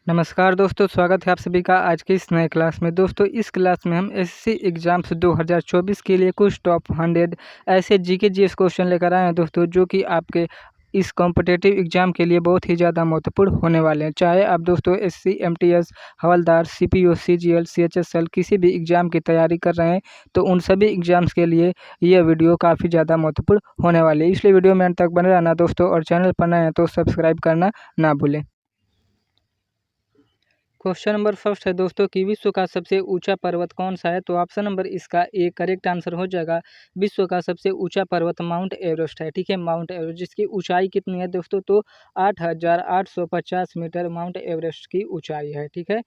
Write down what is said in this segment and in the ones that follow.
नमस्कार दोस्तों, स्वागत है आप सभी का आज की इस नए क्लास में। दोस्तों, इस क्लास में हम एसएससी एग्ज़ाम्स 2024 के लिए कुछ टॉप 100 ऐसे जीके जीएस क्वेश्चन लेकर आए हैं दोस्तों, जो कि आपके इस कॉम्पिटिटिव एग्ज़ाम के लिए बहुत ही ज़्यादा महत्वपूर्ण होने वाले हैं। चाहे आप दोस्तों एससी, एमटीएस, हवलदार, सीपीओ, सीजीएल, सीएचएसएल किसी भी एग्ज़ाम की तैयारी कर रहे हैं, तो उन सभी एग्ज़ाम्स के लिए यह वीडियो काफ़ी ज़्यादा महत्वपूर्ण होने वाली है। इसलिए वीडियो में अंत तक बने रहना दोस्तों, और चैनल पर नए हैं तो सब्सक्राइब करना ना भूलें। क्वेश्चन नंबर फर्स्ट है दोस्तों कि विश्व का सबसे ऊंचा पर्वत कौन सा है। तो ऑप्शन नंबर इसका ए करेक्ट आंसर हो जाएगा। विश्व का सबसे ऊंचा पर्वत माउंट एवरेस्ट है। ठीक है, माउंट एवरेस्ट, जिसकी ऊंचाई कितनी है दोस्तों, तो 8,850 मीटर माउंट एवरेस्ट की ऊंचाई है। ठीक है,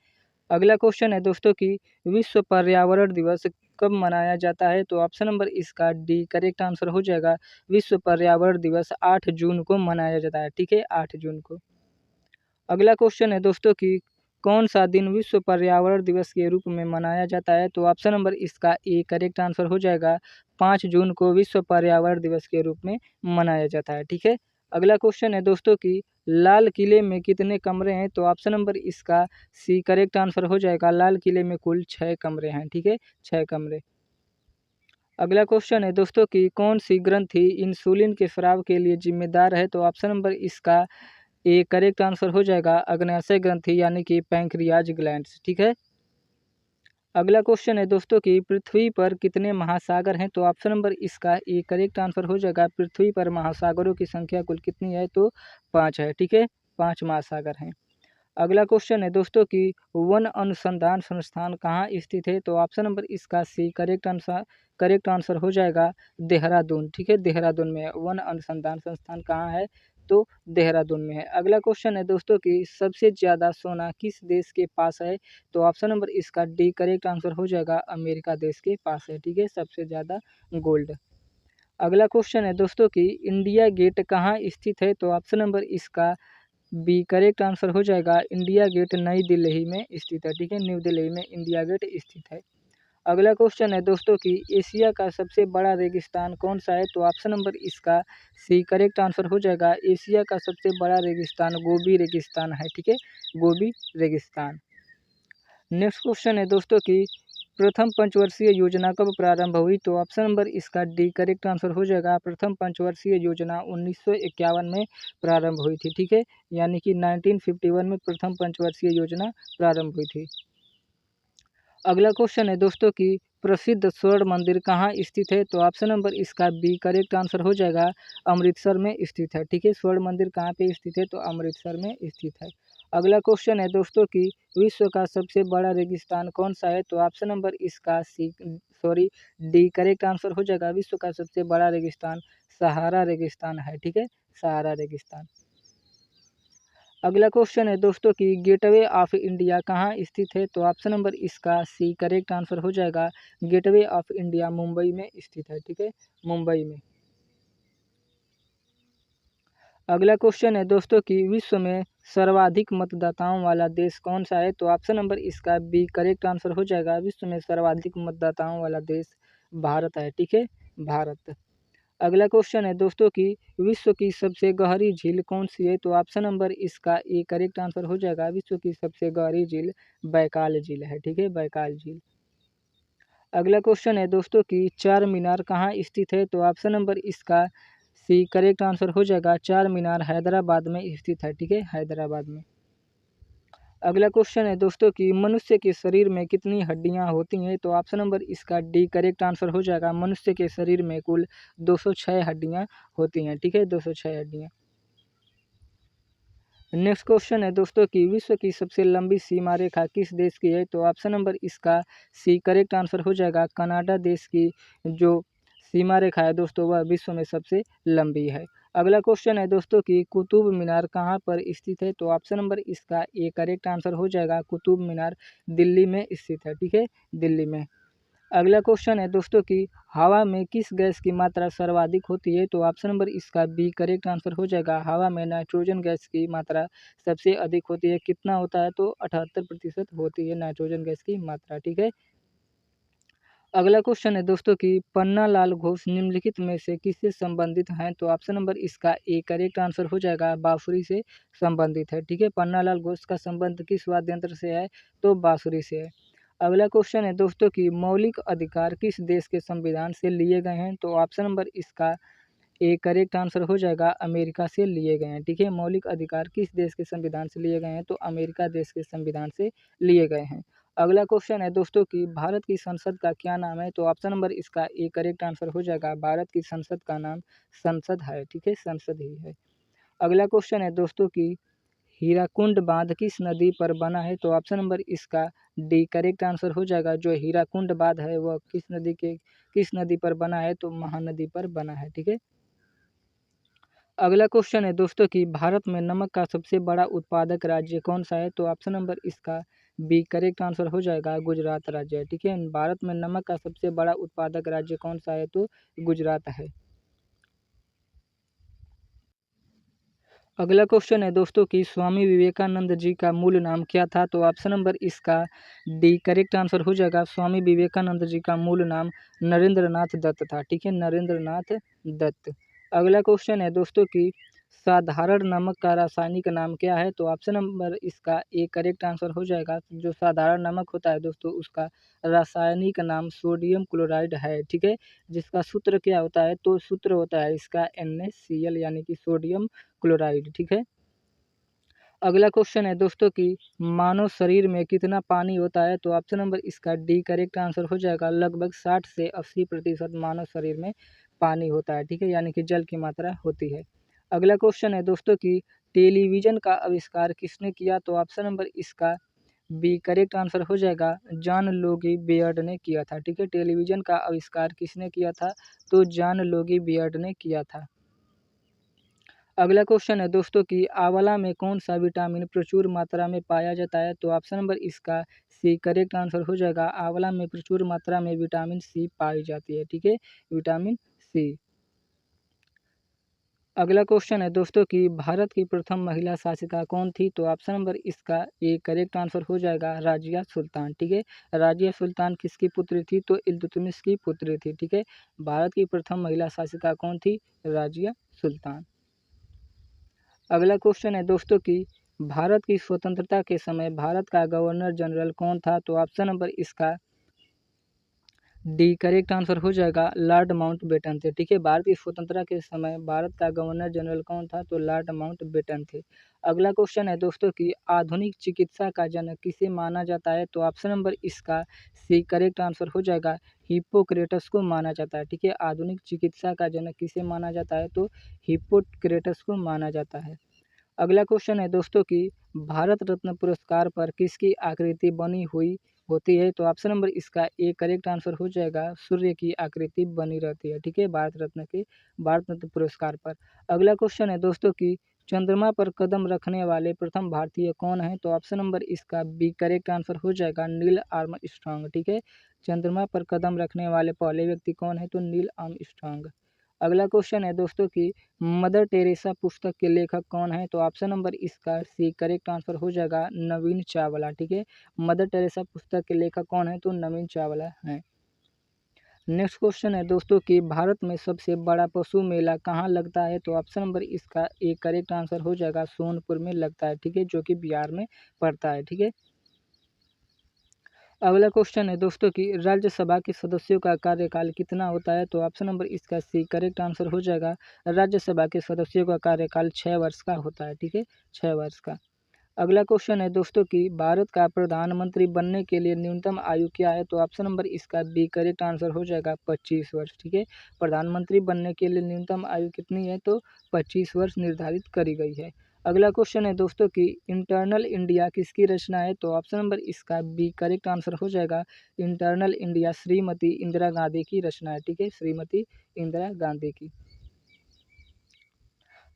अगला क्वेश्चन है दोस्तों कि विश्व पर्यावरण दिवस कब मनाया जाता है। तो ऑप्शन नंबर इसका डी करेक्ट आंसर हो जाएगा। विश्व पर्यावरण दिवस 8 जून को मनाया जाता है। ठीक है, 8 जून को। अगला क्वेश्चन है दोस्तों कि कौन सा दिन विश्व पर्यावरण दिवस के रूप में मनाया जाता है। तो ऑप्शन नंबर इसका ए करेक्ट आंसर हो जाएगा। 5 जून को विश्व पर्यावरण दिवस के रूप में मनाया जाता है। ठीक है, अगला क्वेश्चन है दोस्तों कि लाल किले में कितने कमरे हैं। तो ऑप्शन नंबर इसका सी करेक्ट आंसर हो जाएगा। लाल किले में कुल 6 कमरे हैं। ठीक है, 6 कमरे। अगला क्वेश्चन है दोस्तों कि कौन सी ग्रंथि इंसुलिन के स्राव के लिए जिम्मेदार है। तो ऑप्शन नंबर इसका ए करेक्ट आंसर हो जाएगा। अग्न्याशय ग्रंथि यानी कि पैंक्रियाज ग्लैंड्स। ठीक है, अगला क्वेश्चन है दोस्तों कि पृथ्वी पर कितने महासागर हैं। तो ऑप्शन नंबर इसका ए करेक्ट आंसर हो जाएगा। पृथ्वी पर महासागरों की संख्या कुल कितनी है, तो 5 है। ठीक है, 5 महासागर हैं। अगला क्वेश्चन है दोस्तों कि वन अनुसंधान संस्थान कहाँ स्थित है। तो ऑप्शन नंबर इसका सी करेक्ट आंसर हो जाएगा। देहरादून। ठीक है, देहरादून में है। वन अनुसंधान संस्थान कहाँ है, तो देहरादून में है। अगला क्वेश्चन है दोस्तों कि सबसे ज़्यादा सोना किस देश के पास है। तो ऑप्शन नंबर इसका डी करेक्ट आंसर हो जाएगा। अमेरिका देश के पास है। ठीक है, सबसे ज़्यादा गोल्ड। अगला क्वेश्चन है दोस्तों कि इंडिया गेट कहाँ स्थित है। तो ऑप्शन नंबर इसका बी करेक्ट आंसर हो जाएगा। इंडिया गेट नई दिल्ली में स्थित है। ठीक है, न्यू दिल्ली में इंडिया गेट स्थित है। अगला क्वेश्चन है दोस्तों कि एशिया का सबसे बड़ा रेगिस्तान कौन सा है। तो ऑप्शन नंबर इसका सी करेक्ट आंसर हो जाएगा। एशिया का सबसे बड़ा रेगिस्तान गोबी रेगिस्तान है। ठीक है, गोबी रेगिस्तान। नेक्स्ट क्वेश्चन है दोस्तों कि प्रथम पंचवर्षीय योजना कब प्रारंभ हुई। तो ऑप्शन नंबर इसका डी करेक्ट आंसर हो जाएगा। प्रथम पंचवर्षीय योजना 1951 में प्रारंभ हुई थी। ठीक है, यानी कि 1951 में प्रथम पंचवर्षीय योजना प्रारंभ हुई थी। अगला क्वेश्चन है दोस्तों कि प्रसिद्ध स्वर्ण मंदिर कहाँ स्थित है। तो ऑप्शन नंबर इसका बी करेक्ट आंसर हो जाएगा। अमृतसर में स्थित है। ठीक है, स्वर्ण मंदिर कहाँ पे स्थित है, तो अमृतसर में स्थित है। अगला क्वेश्चन है दोस्तों कि विश्व का सबसे बड़ा रेगिस्तान कौन सा है। तो ऑप्शन नंबर इसका डी करेक्ट आंसर हो जाएगा। विश्व का सबसे बड़ा रेगिस्तान सहारा रेगिस्तान है। ठीक है, सहारा रेगिस्तान। अगला क्वेश्चन है दोस्तों कि गेटवे ऑफ इंडिया कहाँ स्थित है। तो ऑप्शन नंबर इसका सी करेक्ट आंसर हो जाएगा। गेटवे ऑफ इंडिया मुंबई में स्थित है। ठीक है, मुंबई में। अगला क्वेश्चन है दोस्तों कि विश्व में सर्वाधिक मतदाताओं वाला देश कौन सा है। तो ऑप्शन नंबर इसका बी करेक्ट आंसर हो जाएगा। विश्व में सर्वाधिक मतदाताओं वाला देश भारत है। ठीक है, भारत। अगला क्वेश्चन है दोस्तों कि विश्व की सबसे गहरी झील कौन सी है। तो ऑप्शन नंबर इसका ए करेक्ट आंसर हो जाएगा। विश्व की सबसे गहरी झील बैकाल झील है। ठीक है, बैकाल झील। अगला क्वेश्चन है दोस्तों कि चार मीनार कहाँ स्थित है। तो ऑप्शन नंबर इसका सी करेक्ट आंसर हो जाएगा। चार मीनार हैदराबाद में स्थित है। ठीक है, हैदराबाद में। अगला क्वेश्चन है दोस्तों कि मनुष्य के शरीर में कितनी हड्डियां होती हैं। तो ऑप्शन नंबर इसका डी करेक्ट आंसर हो जाएगा। मनुष्य के शरीर में कुल 206 हड्डियां होती हैं। ठीक है, 206 हड्डियां। नेक्स्ट क्वेश्चन है दोस्तों कि विश्व की सबसे लंबी सीमा रेखा किस देश की है। तो ऑप्शन नंबर इसका सी करेक्ट आंसर हो जाएगा। कनाडा देश की जो सीमा रेखा है दोस्तों, वह विश्व में सबसे लंबी है। अगला क्वेश्चन है दोस्तों कि कुतुब मीनार कहाँ पर स्थित है। तो ऑप्शन नंबर इसका ए करेक्ट आंसर हो जाएगा। कुतुब मीनार दिल्ली में स्थित है। ठीक है, दिल्ली में। अगला क्वेश्चन है दोस्तों कि हवा में किस गैस की मात्रा सर्वाधिक होती है। तो ऑप्शन नंबर इसका बी करेक्ट आंसर हो जाएगा। हवा में नाइट्रोजन गैस की मात्रा सबसे अधिक होती है। कितना होता है, तो 78% होती है नाइट्रोजन गैस की मात्रा। ठीक है, अगला क्वेश्चन है दोस्तों कि पन्नालाल घोष निम्नलिखित में से किससे संबंधित हैं? तो ऑप्शन नंबर इसका ए करेक्ट आंसर हो जाएगा, बांसुरी से संबंधित है। ठीक है, पन्नालाल घोष का संबंध किस वाद्य यंत्र से है? तो बांसुरी से है। अगला क्वेश्चन है दोस्तों कि मौलिक अधिकार किस देश के संविधान से लिए गए हैं? तो ऑप्शन नंबर इसका ए करेक्ट आंसर हो जाएगा, अमेरिका से लिए गए हैं। ठीक है, मौलिक अधिकार किस देश के संविधान से लिए गए हैं? तो अमेरिका देश के संविधान से लिए गए हैं। अगला क्वेश्चन है दोस्तों कि भारत की संसद का क्या नाम है? तो ऑप्शन नंबर इसका ए करेक्ट आंसर हो जाएगा, भारत की संसद का नाम संसद है। ठीक है, संसद ही है। अगला क्वेश्चन है दोस्तों कि हीराकुंड बांध किस नदी पर बना है? तो ऑप्शन नंबर इसका डी करेक्ट आंसर हो जाएगा, जो हीराकुंड बांध है वह किस नदी पर बना है? तो महानदी पर बना है। ठीक है। अगला क्वेश्चन है दोस्तों कि भारत में नमक का सबसे बड़ा उत्पादक राज्य कौन सा है? तो ऑप्शन नंबर इसका बी करेक्ट आंसर हो जाएगा, गुजरात राज्य है। ठीक है, भारत में नमक का सबसे बड़ा उत्पादक राज्य कौन सा है? तो गुजरात है। अगला क्वेश्चन है दोस्तों कि स्वामी विवेकानंद जी का मूल नाम क्या था? तो ऑप्शन नंबर इसका डी करेक्ट आंसर हो जाएगा, स्वामी विवेकानंद जी का मूल नाम नरेंद्र नाथ दत्त था। ठीक है, नरेंद्र नाथ दत्त। अगला क्वेश्चन है दोस्तों कि साधारण नमक का रासायनिक नाम क्या है? तो ऑप्शन नंबर इसका ए करेक्ट आंसर हो जाएगा, जो साधारण नमक होता है दोस्तों उसका रासायनिक नाम सोडियम क्लोराइड है। ठीक है, जिसका सूत्र क्या होता है? तो सूत्र होता है इसका NaCl यानी कि सोडियम क्लोराइड। ठीक है। अगला क्वेश्चन है दोस्तों कि मानव शरीर में कितना पानी होता है? तो ऑप्शन नंबर इसका डी करेक्ट आंसर हो जाएगा, लगभग 60 से 80% मानव शरीर में पानी होता है। ठीक है, यानी कि जल की मात्रा होती है। अगला क्वेश्चन है दोस्तों कि टेलीविज़न का आविष्कार किसने किया? तो ऑप्शन नंबर इसका बी करेक्ट आंसर हो जाएगा, जॉन लोगी बेयर्ड ने किया था। ठीक है, टेलीविज़न का आविष्कार किसने किया था? तो जॉन लोगी बेयर्ड ने किया था। अगला क्वेश्चन है दोस्तों कि आंवला में कौन सा विटामिन प्रचुर मात्रा में पाया जाता है? तो ऑप्शन नंबर इसका सी करेक्ट आंसर हो जाएगा, आंवला में प्रचुर मात्रा में विटामिन सी पाई जाती है। ठीक है, विटामिन सी। अगला क्वेश्चन है दोस्तों कि भारत की प्रथम महिला शासिका कौन थी? तो ऑप्शन नंबर इसका ए करेक्ट आंसर हो जाएगा, राजिया सुल्तान। ठीक है, राजिया सुल्तान किसकी पुत्री थी? तो इल्तुतमिश की पुत्री थी। ठीक है, भारत की प्रथम महिला शासिका कौन थी? राजिया सुल्तान। अगला क्वेश्चन है दोस्तों कि भारत की स्वतंत्रता के समय भारत का गवर्नर जनरल कौन था? तो ऑप्शन नंबर इसका डी करेक्ट आंसर हो जाएगा, लॉर्ड माउंटबेटन थे। ठीक है, भारत की स्वतंत्रता के समय भारत का गवर्नर जनरल कौन था? तो लॉर्ड माउंटबेटन थे। अगला क्वेश्चन है दोस्तों कि आधुनिक चिकित्सा का जनक किसे माना जाता है? तो ऑप्शन नंबर इसका सी करेक्ट आंसर हो जाएगा, हिप्पोक्रेटस को माना जाता है। ठीक है, आधुनिक चिकित्सा का जनक किसे माना जाता है? तो हिप्पोक्रेटस को माना जाता है। अगला क्वेश्चन है दोस्तों कि भारत रत्न पुरस्कार पर किसकी आकृति बनी हुई होती है? तो ऑप्शन नंबर इसका ए करेक्ट आंसर हो जाएगा, सूर्य की आकृति बनी रहती है। ठीक है, भारत रत्न पुरस्कार पर। अगला क्वेश्चन है दोस्तों कि चंद्रमा पर कदम रखने वाले प्रथम भारतीय कौन है? तो ऑप्शन नंबर इसका बी करेक्ट आंसर हो जाएगा, नील आर्मस्ट्रांग। ठीक है, चंद्रमा पर कदम रखने वाले पहले व्यक्ति कौन है? तो नील आर्मस्ट्रांग। अगला क्वेश्चन है दोस्तों कि मदर टेरेसा पुस्तक के लेखक कौन है? तो ऑप्शन नंबर इसका सी करेक्ट आंसर हो जाएगा, नवीन चावला। ठीक है, मदर टेरेसा पुस्तक के लेखक कौन है? तो नवीन चावला हैं। नेक्स्ट क्वेश्चन है दोस्तों कि भारत में सबसे बड़ा पशु मेला कहाँ लगता है? तो ऑप्शन नंबर इसका ए करेक्ट आंसर हो जाएगा, सोनपुर में लगता है। ठीक है, जो कि बिहार में पड़ता है। ठीक है। अगला क्वेश्चन है दोस्तों कि राज्यसभा के सदस्यों का कार्यकाल कितना होता है? तो ऑप्शन नंबर इसका सी करेक्ट आंसर हो जाएगा, राज्यसभा के सदस्यों का कार्यकाल 6 वर्ष का होता है। ठीक है, 6 वर्ष का। अगला क्वेश्चन है दोस्तों कि भारत का प्रधानमंत्री बनने के लिए न्यूनतम आयु क्या है? तो ऑप्शन नंबर इसका बी करेक्ट आंसर हो जाएगा, 25 वर्ष। ठीक है, प्रधानमंत्री बनने के लिए न्यूनतम आयु कितनी है? तो 25 वर्ष निर्धारित करी गई है। अगला क्वेश्चन है दोस्तों कि इंटरनल इंडिया किसकी रचना है? तो ऑप्शन नंबर इसका बी करेक्ट आंसर हो जाएगा, इंटरनल इंडिया श्रीमती इंदिरा गांधी की रचना है। ठीक है, श्रीमती इंदिरा गांधी की।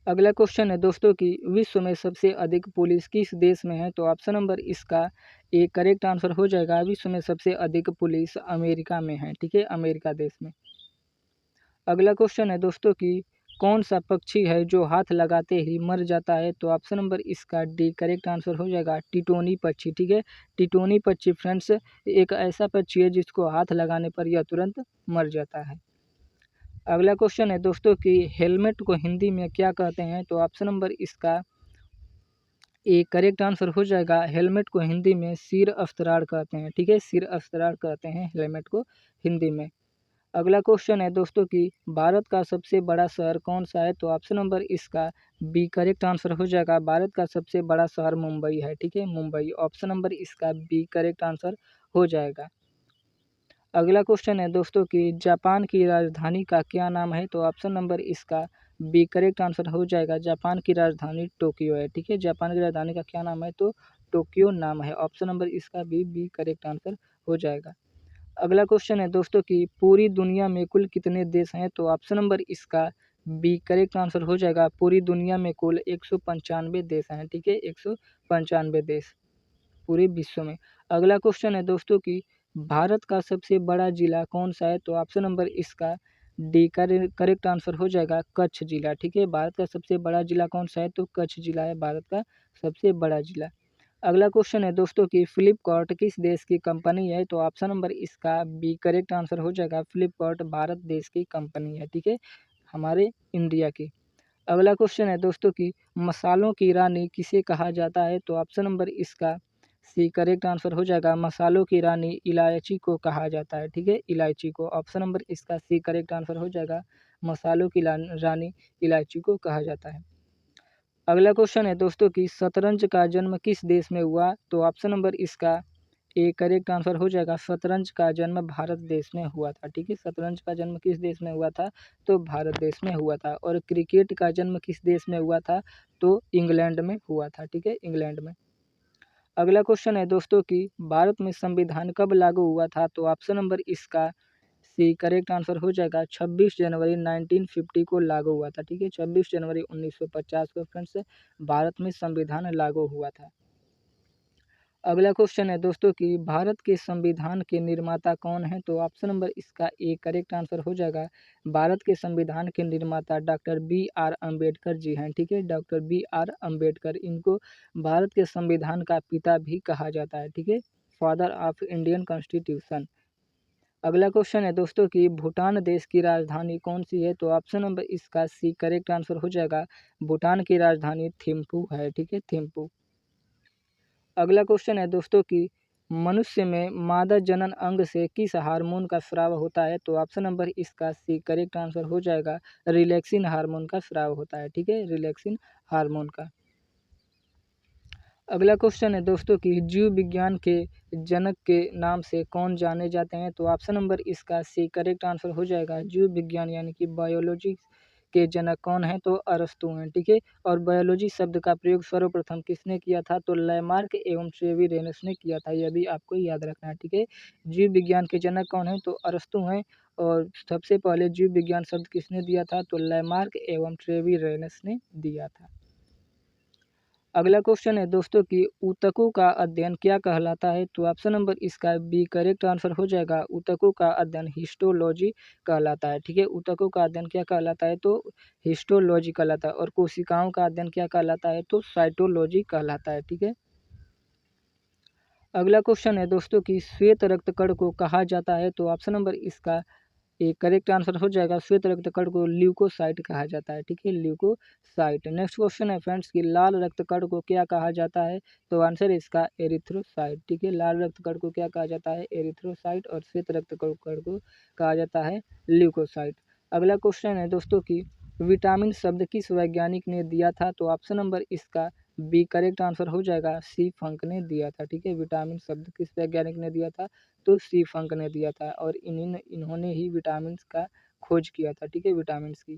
अगला क्वेश्चन है दोस्तों कि विश्व में सबसे अधिक पुलिस किस देश में है? तो ऑप्शन नंबर इसका ए करेक्ट आंसर हो जाएगा, विश्व में सबसे अधिक पुलिस अमेरिका में है। ठीक है, अमेरिका देश में। अगला क्वेश्चन है दोस्तों कि कौन सा पक्षी है जो हाथ लगाते ही मर जाता है? तो ऑप्शन नंबर इसका डी करेक्ट आंसर हो जाएगा टिटोनी पक्षी। ठीक है, टिटोनी पक्षी फ्रेंड्स एक ऐसा पक्षी है जिसको हाथ लगाने पर यह तुरंत मर जाता है। अगला क्वेश्चन है दोस्तों कि हेलमेट को हिंदी में क्या कहते हैं? तो ऑप्शन नंबर इसका ए करेक्ट आंसर हो जाएगा हेलमेट को हिंदी में सिर अस्तराड़ कहते हैं। ठीक है, सिर अस्तराड़ कहते हैं हेलमेट को हिंदी में। अगला क्वेश्चन है दोस्तों कि भारत का सबसे बड़ा शहर कौन सा है? तो ऑप्शन नंबर इसका बी करेक्ट आंसर हो जाएगा भारत का सबसे बड़ा शहर मुंबई है। ठीक है, मुंबई ऑप्शन नंबर इसका बी करेक्ट आंसर हो जाएगा। अगला क्वेश्चन है दोस्तों कि जापान की राजधानी का क्या नाम है? तो ऑप्शन नंबर इसका बी करेक्ट आंसर हो जाएगा जापान की राजधानी टोक्यो है। ठीक है, जापान की राजधानी का क्या नाम है? तो टोक्यो नाम है। ऑप्शन नंबर इसका बी करेक्ट आंसर हो जाएगा। अगला क्वेश्चन है दोस्तों कि पूरी दुनिया में कुल कितने देश हैं? तो ऑप्शन नंबर इसका बी करेक्ट आंसर हो जाएगा पूरी दुनिया में कुल 195 देश हैं। ठीक है, 195 देश पूरे विश्व में। अगला क्वेश्चन है दोस्तों कि भारत का सबसे बड़ा जिला कौन सा है? तो ऑप्शन नंबर इसका डी करेक्ट आंसर हो जाएगा कच्छ जिला। ठीक है, भारत का सबसे बड़ा जिला कौन सा है? तो कच्छ जिला है भारत का सबसे बड़ा जिला। अगला क्वेश्चन है दोस्तों कि फ्लिपकार्ट किस देश की कंपनी है? तो ऑप्शन नंबर इसका बी करेक्ट आंसर हो जाएगा फ्लिपकार्ट भारत देश की कंपनी है। ठीक है, हमारे इंडिया की। अगला क्वेश्चन है दोस्तों कि मसालों की रानी किसे कहा जाता है? तो ऑप्शन नंबर इसका सी करेक्ट आंसर हो जाएगा मसालों की रानी इलायची को कहा जाता है। ठीक है, इलायची को ऑप्शन नंबर इसका सी करेक्ट आंसर हो जाएगा मसालों की रानी इलायची को कहा जाता है। अगला क्वेश्चन है दोस्तों कि शतरंज का जन्म किस देश में हुआ? तो ऑप्शन नंबर इसका ए करेक्ट आंसर हो जाएगा शतरंज का जन्म भारत देश में हुआ था। ठीक है, शतरंज का जन्म किस देश में हुआ था? तो भारत देश में हुआ था। और क्रिकेट का जन्म किस देश में हुआ था? तो इंग्लैंड में हुआ था। ठीक है, इंग्लैंड में। अगला क्वेश्चन है दोस्तों कि भारत में संविधान कब लागू हुआ था? तो ऑप्शन नंबर इसका सी करेक्ट आंसर हो जाएगा 26 जनवरी 1950 को लागू हुआ था। ठीक है, 26 जनवरी 1950 को फ्रेंड्स भारत में संविधान लागू हुआ था। अगला क्वेश्चन है दोस्तों कि भारत के संविधान के निर्माता कौन है? तो ऑप्शन नंबर इसका ए करेक्ट आंसर हो जाएगा भारत के संविधान के निर्माता doctor B are Ambedkar ji हैं। ठीक है, डॉक्टर बी आर अम्बेडकर, इनको भारत के संविधान का पिता भी कहा जाता है। ठीक है, फादर ऑफ इंडियन कॉन्स्टिट्यूशन। अगला क्वेश्चन है दोस्तों कि भूटान देश की राजधानी कौन सी है? तो ऑप्शन नंबर इसका सी करेक्ट आंसर हो जाएगा भूटान की राजधानी थिम्पू है। ठीक है, थिम्पू। अगला क्वेश्चन है दोस्तों कि मनुष्य में मादा जनन अंग से किस हार्मोन का स्राव होता है? तो ऑप्शन नंबर इसका सी करेक्ट आंसर हो जाएगा रिलैक्सिन हार्मोन का स्राव होता है। ठीक है, रिलैक्सिन हार्मोन का। अगला क्वेश्चन है दोस्तों कि जीव विज्ञान के जनक के नाम से कौन जाने जाते हैं? तो ऑप्शन नंबर इसका सी करेक्ट आंसर हो जाएगा जीव विज्ञान यानी कि बायोलॉजी के जनक कौन है? तो अरस्तु हैं। ठीक है, और बायोलॉजी शब्द का प्रयोग सर्वप्रथम किसने किया था? तो लैमार्क एवं सेवीरेनस ने किया था। यह भी आपको याद रखना है। ठीक है, जीव विज्ञान के जनक कौन है? तो अरस्तु हैं। और सबसे पहले जीव विज्ञान शब्द किसने दिया था? तो लैमार्क एवं सेवीरेनस ने दिया था। अगला क्वेश्चन है दोस्तों कि ऊतकों का अध्ययन क्या कहलाता है? तो ऑप्शन नंबर इसका बी करेक्ट आंसर हो जाएगा ऊतकों का अध्ययन हिस्टोलॉजी कहलाता है। ठीक है, ऊतकों का अध्ययन क्या कहलाता है? तो हिस्टोलॉजी कहलाता है। और कोशिकाओं का अध्ययन क्या कहलाता है? तो साइटोलॉजी कहलाता है। ठीक है। अगला क्वेश्चन है दोस्तों कि श्वेत रक्त कण को कहा जाता है? तो ऑप्शन नंबर इसका ये करेक्ट आंसर हो जाएगा श्वेत रक्त कण को ल्यूकोसाइट कहा जाता है। ठीक है, ल्यूकोसाइट। नेक्स्ट क्वेश्चन है फ्रेंड्स कि लाल रक्त कण को क्या कहा जाता है? तो आंसर इसका एरिथ्रोसाइट। ठीक है, लाल रक्त कण को क्या कहा जाता है? एरिथ्रोसाइट। और श्वेत रक्त कण को कहा जाता है ल्यूकोसाइट। अगला क्वेश्चन है दोस्तों कि विटामिन शब्द किस वैज्ञानिक ने दिया था? तो ऑप्शन नंबर इसका बी करेक्ट आंसर हो जाएगा सी फंक ने दिया था। ठीक है, विटामिन शब्द किस वैज्ञानिक ने दिया था? तो सी फंक ने दिया था। और इन्होंने ही विटामिन का खोज किया था। ठीक है, विटामिन की।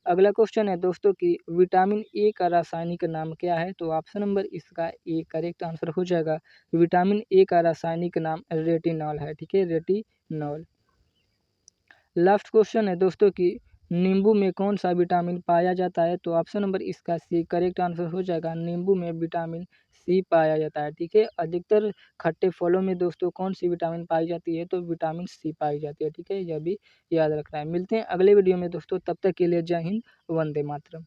अगला क्वेश्चन है दोस्तों कि विटामिन ए का रासायनिक नाम क्या है? तो ऑप्शन नंबर इसका ए करेक्ट आंसर हो जाएगा विटामिन ए का रासायनिक नाम रेटिनॉल है। ठीक है, रेटिनॉल। लास्ट क्वेश्चन है दोस्तों कि नींबू में कौन सा विटामिन पाया जाता है? तो ऑप्शन नंबर इसका सी करेक्ट आंसर हो जाएगा नींबू में विटामिन सी पाया जाता है। ठीक है, अधिकतर खट्टे फलों में दोस्तों कौन सी विटामिन पाई जाती है, तो विटामिन सी पाई जाती है। ठीक है, यह भी याद रखना है। मिलते हैं अगले वीडियो में दोस्तों, तब तक के लिए जय हिंद, वंदे मातरम।